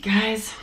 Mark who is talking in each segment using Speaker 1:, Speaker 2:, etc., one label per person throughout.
Speaker 1: Guys,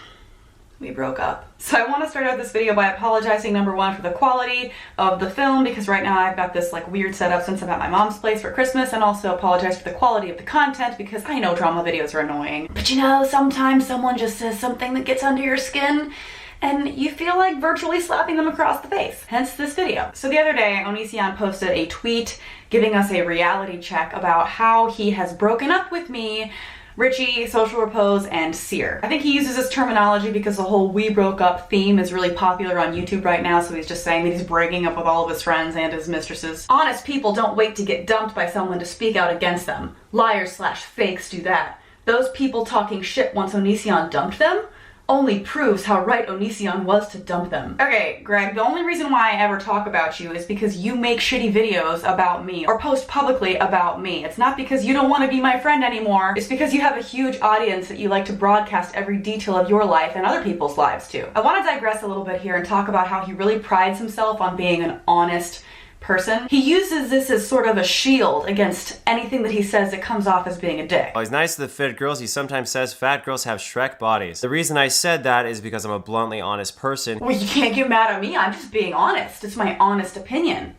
Speaker 1: we broke up. So I want to start out this video by apologizing, number one, for the quality of the film, because right now I've got this like weird setup since I'm at my mom's place for Christmas, and also apologize for the quality of the content because I know drama videos are annoying. But you know, sometimes someone just says something that gets under your skin and you feel like virtually slapping them across the face. Hence this video. So the other day, Onision posted a tweet giving us a reality check about how he has broken up with me, Richie, Social Repose, and Seer. I think he uses this terminology because the whole "we broke up" theme is really popular on YouTube right now, so he's just saying that he's breaking up with all of his friends and his mistresses. Honest people don't wait to get dumped by someone to speak out against them. Liars/fakes do that. Those people talking shit once Onision dumped them only proves how right Onision was to dump them. Okay, Greg, the only reason why I ever talk about you is because you make shitty videos about me or post publicly about me. It's not because you don't want to be my friend anymore. It's because you have a huge audience that you like to broadcast every detail of your life and other people's lives too. I want to digress a little bit here and talk about how he really prides himself on being an honest person. He uses this as sort of a shield against anything that he says that comes off as being a dick.
Speaker 2: While he's nice to the fit girls, he sometimes says fat girls have Shrek bodies. The reason I said that is because I'm a bluntly honest person.
Speaker 1: Well, you can't get mad at me. I'm just being honest. It's my honest opinion.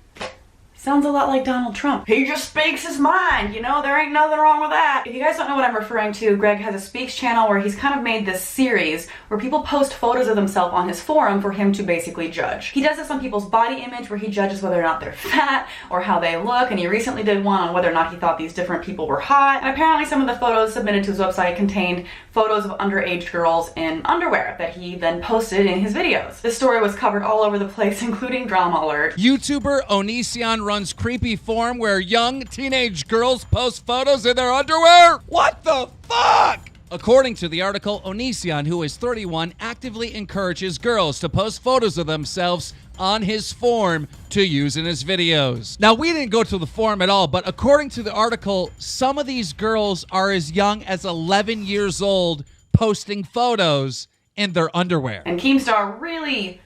Speaker 1: Sounds a lot like Donald Trump. He just speaks his mind, you know? There ain't nothing wrong with that. If you guys don't know what I'm referring to, Greg has a Speaks channel where he's kind of made this series where people post photos of themselves on his forum for him to basically judge. He does this on people's body image where he judges whether or not they're fat or how they look, and he recently did one on whether or not he thought these different people were hot. And apparently some of the photos submitted to his website contained photos of underage girls in underwear that he then posted in his videos. This story was covered all over the place, including Drama Alert.
Speaker 3: YouTuber Onision runs creepy forum where young teenage girls post photos in their underwear? What the fuck? According to the article, Onision, who is 31, actively encourages girls to post photos of themselves on his forum to use in his videos. Now, we didn't go to the forum at all, but according to the article, some of these girls are as young as 11 years old posting photos in their underwear.
Speaker 1: And Keemstar really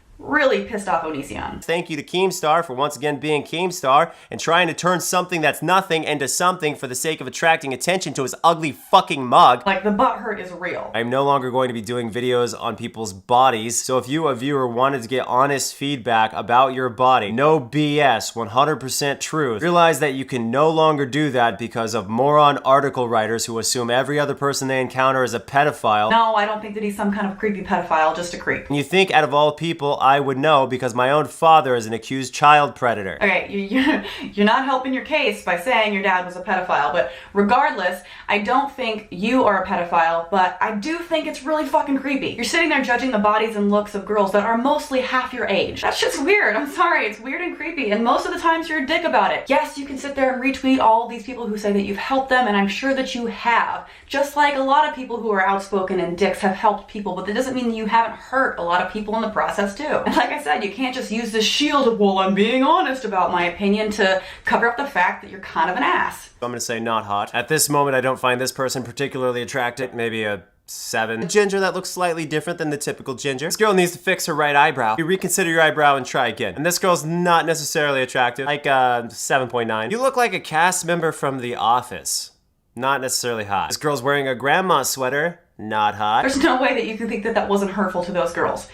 Speaker 1: pissed off Onision.
Speaker 2: Thank you to Keemstar for once again being Keemstar and trying to turn something that's nothing into something for the sake of attracting attention to his ugly fucking mug.
Speaker 1: Like, the butt hurt is real.
Speaker 2: I'm no longer going to be doing videos on people's bodies, so if you, a viewer, wanted to get honest feedback about your body, no BS, 100% truth, realize that you can no longer do that because of moron article writers who assume every other person they encounter is a pedophile.
Speaker 1: No, I don't think that he's some kind of creepy pedophile, just a creep.
Speaker 2: And you think out of all people I would know because my own father is an accused child predator.
Speaker 1: Okay, you're not helping your case by saying your dad was a pedophile, but regardless, I don't think you are a pedophile, but I do think it's really fucking creepy. You're sitting there judging the bodies and looks of girls that are mostly half your age. That's just weird. I'm sorry, it's weird and creepy, and most of the times you're a dick about it. Yes, you can sit there and retweet all these people who say that you've helped them, and I'm sure that you have. Just like a lot of people who are outspoken and dicks have helped people, but that doesn't mean you haven't hurt a lot of people in the process too. And like I said, you can't just use this shield of, well, I'm being honest about my opinion to cover up the fact that you're kind of an ass.
Speaker 2: I'm gonna say not hot. At this moment, I don't find this person particularly attractive. Maybe a 7. A ginger that looks slightly different than the typical ginger. This girl needs to fix her right eyebrow. You reconsider your eyebrow and try again. And this girl's not necessarily attractive. Like 7.9. You look like a cast member from The Office. Not necessarily hot. This girl's wearing a grandma sweater. Not hot.
Speaker 1: There's no way that you can think that that wasn't hurtful to those girls.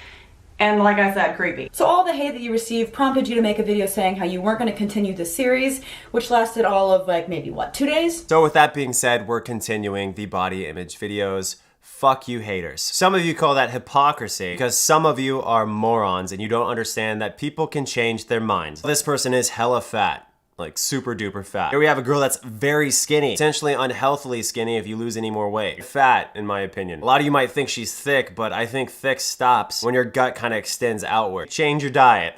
Speaker 1: And like I said, creepy. So all the hate that you received prompted you to make a video saying how you weren't going to continue this series, which lasted all of like maybe what, 2 days?
Speaker 2: So with that being said, we're continuing the body image videos. Fuck you haters. Some of you call that hypocrisy because some of you are morons and you don't understand that people can change their minds. This person is hella fat. Like super duper fat. Here we have a girl that's very skinny, essentially unhealthily skinny if you lose any more weight. Fat, in my opinion. A lot of you might think she's thick, but I think thick stops when your gut kind of extends outward. Change your diet.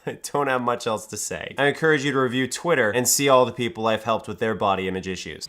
Speaker 2: I don't have much else to say. I encourage you to review Twitter and see all the people I've helped with their body image issues.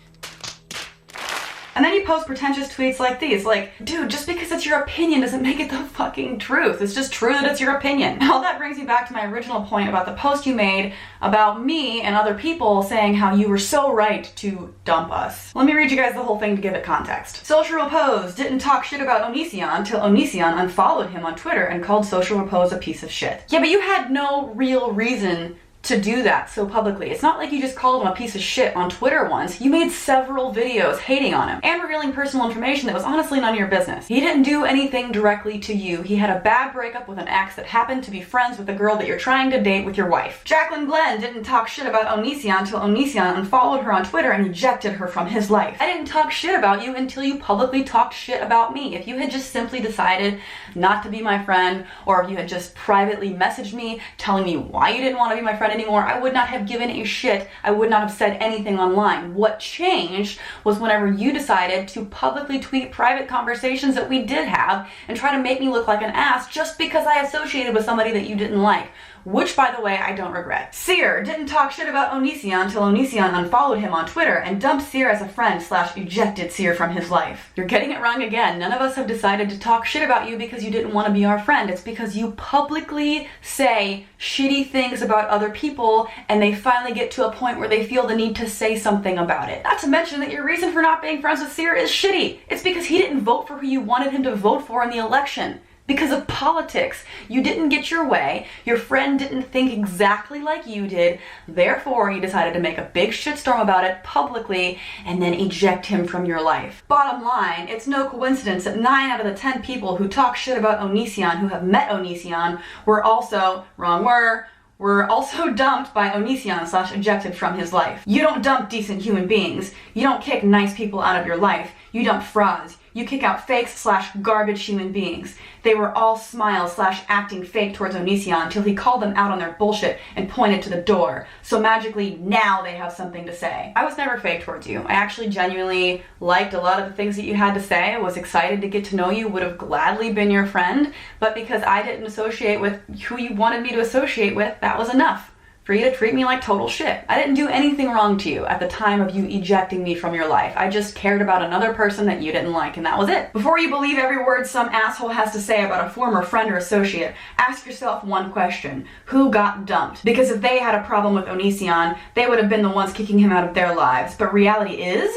Speaker 1: And then you post pretentious tweets like these, like, dude, just because it's your opinion doesn't make it the fucking truth. It's just true that it's your opinion. All that brings me back to my original point about the post you made about me and other people saying how you were so right to dump us. Let me read you guys the whole thing to give it context. Social Repose didn't talk shit about Onision until Onision unfollowed him on Twitter and called Social Repose a piece of shit. Yeah, but you had no real reason to do that so publicly. It's not like you just called him a piece of shit on Twitter once. You made several videos hating on him and revealing personal information that was honestly none of your business. He didn't do anything directly to you. He had a bad breakup with an ex that happened to be friends with the girl that you're trying to date with your wife. Jacqueline Glenn didn't talk shit about Onision until Onision unfollowed her on Twitter and ejected her from his life. I didn't talk shit about you until you publicly talked shit about me. If you had just simply decided not to be my friend, or if you had just privately messaged me telling me why you didn't want to be my friend anymore, I would not have given a shit. I would not have said anything online. What changed was whenever you decided to publicly tweet private conversations that we did have and try to make me look like an ass just because I associated with somebody that you didn't like. Which, by the way, I don't regret. Sear didn't talk shit about Onision until Onision unfollowed him on Twitter and dumped Sear as a friend / ejected Sear from his life. You're getting it wrong again. None of us have decided to talk shit about you because you didn't want to be our friend. It's because you publicly say shitty things about other people and they finally get to a point where they feel the need to say something about it. Not to mention that your reason for not being friends with Sear is shitty. It's because he didn't vote for who you wanted him to vote for in the election. Because of politics. You didn't get your way, your friend didn't think exactly like you did, therefore you decided to make a big shitstorm about it publicly and then eject him from your life. Bottom line, it's no coincidence that 9 out of the 10 people who talk shit about Onision, who have met Onision, were also, were also dumped by Onision / ejected from his life. You don't dump decent human beings. You don't kick nice people out of your life. You dump frauds. You kick out fakes / garbage human beings. They were all smiles / acting fake towards Onision until he called them out on their bullshit and pointed to the door. So magically now they have something to say. I was never fake towards you. I actually genuinely liked a lot of the things that you had to say. I was excited to get to know you, would have gladly been your friend, but because I didn't associate with who you wanted me to associate with, that was enough for you to treat me like total shit. I didn't do anything wrong to you at the time of you ejecting me from your life. I just cared about another person that you didn't like, and that was it. Before you believe every word some asshole has to say about a former friend or associate, ask yourself one question. Who got dumped? Because if they had a problem with Onision, they would have been the ones kicking him out of their lives. But reality is,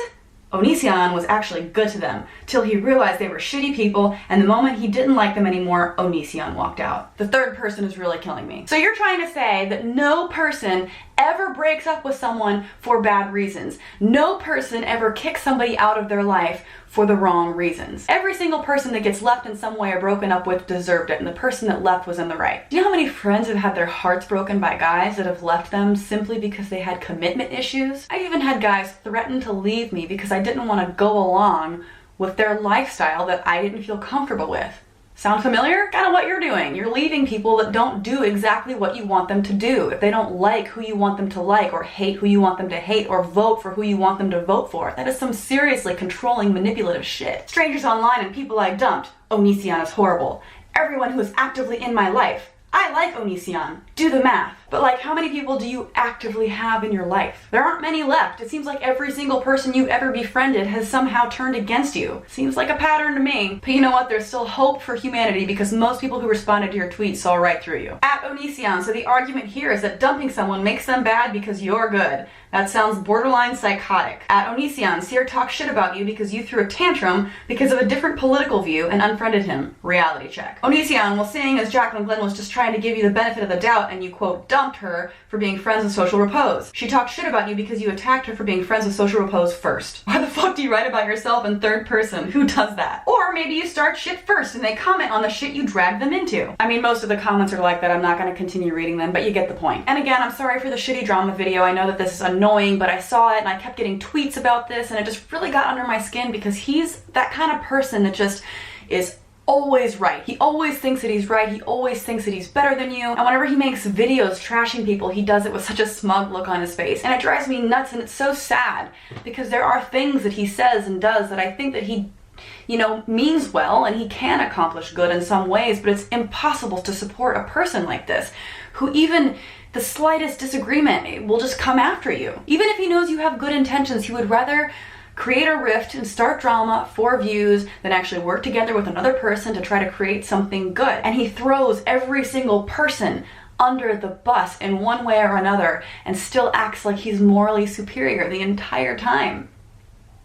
Speaker 1: Onision was actually good to them, till he realized they were shitty people, and the moment he didn't like them anymore, Onision walked out. The third person is really killing me. So you're trying to say that no person ever breaks up with someone for bad reasons. No person ever kicks somebody out of their life for the wrong reasons. Every single person that gets left in some way or broken up with deserved it, and the person that left was in the right. Do you know how many friends have had their hearts broken by guys that have left them simply because they had commitment issues? I've even had guys threaten to leave me because I didn't want to go along with their lifestyle that I didn't feel comfortable with. Sound familiar? Kind of what you're doing. You're leaving people that don't do exactly what you want them to do. If they don't like who you want them to like, or hate who you want them to hate, or vote for who you want them to vote for, that is some seriously controlling, manipulative shit. Strangers online and people I dumped. Onision is horrible. Everyone who is actively in my life. I like Onision. Do the math. But like, how many people do you actively have in your life? There aren't many left. It seems like every single person you ever befriended has somehow turned against you. Seems like a pattern to me. But you know what? There's still hope for humanity because most people who responded to your tweets saw right through you. At Onision, so the argument here is that dumping someone makes them bad because you're good. That sounds borderline psychotic. At Onision, Sear talked shit about you because you threw a tantrum because of a different political view and unfriended him. Reality check. Onision, well, seeing as Jacqueline Glenn was just trying to give you the benefit of the doubt and you, quote, dumped her for being friends with Social Repose. She talked shit about you because you attacked her for being friends with Social Repose first. Why the fuck do you write about yourself in third person? Who does that? Or maybe you start shit first and they comment on the shit you dragged them into. I mean, most of the comments are like that. I'm not going to continue reading them, but you get the point. And again, I'm sorry for the shitty drama video. I know that this is annoying, but I saw it and I kept getting tweets about this and it just really got under my skin because he's that kind of person that just is always right. He always thinks that he's right. He always thinks that he's better than you. And whenever he makes videos trashing people, he does it with such a smug look on his face. And it drives me nuts and it's so sad because there are things that he says and does that I think that he, you know, means well and he can accomplish good in some ways, but it's impossible to support a person like this who even the slightest disagreement will just come after you. Even if he knows you have good intentions, he would rather create a rift and start drama for views than actually work together with another person to try to create something good. And he throws every single person under the bus in one way or another and still acts like he's morally superior the entire time.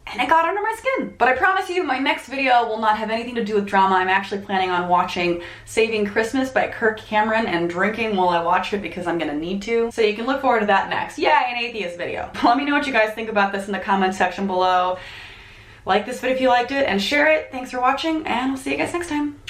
Speaker 1: and it got under my skin. But I promise you, my next video will not have anything to do with drama. I'm actually planning on watching Saving Christmas by Kirk Cameron and drinking while I watch it because I'm gonna need to. So you can look forward to that next. Yay, an atheist video. Let me know what you guys think about this in the comment section below. Like this video if you liked it and share it. Thanks for watching, and I'll see you guys next time.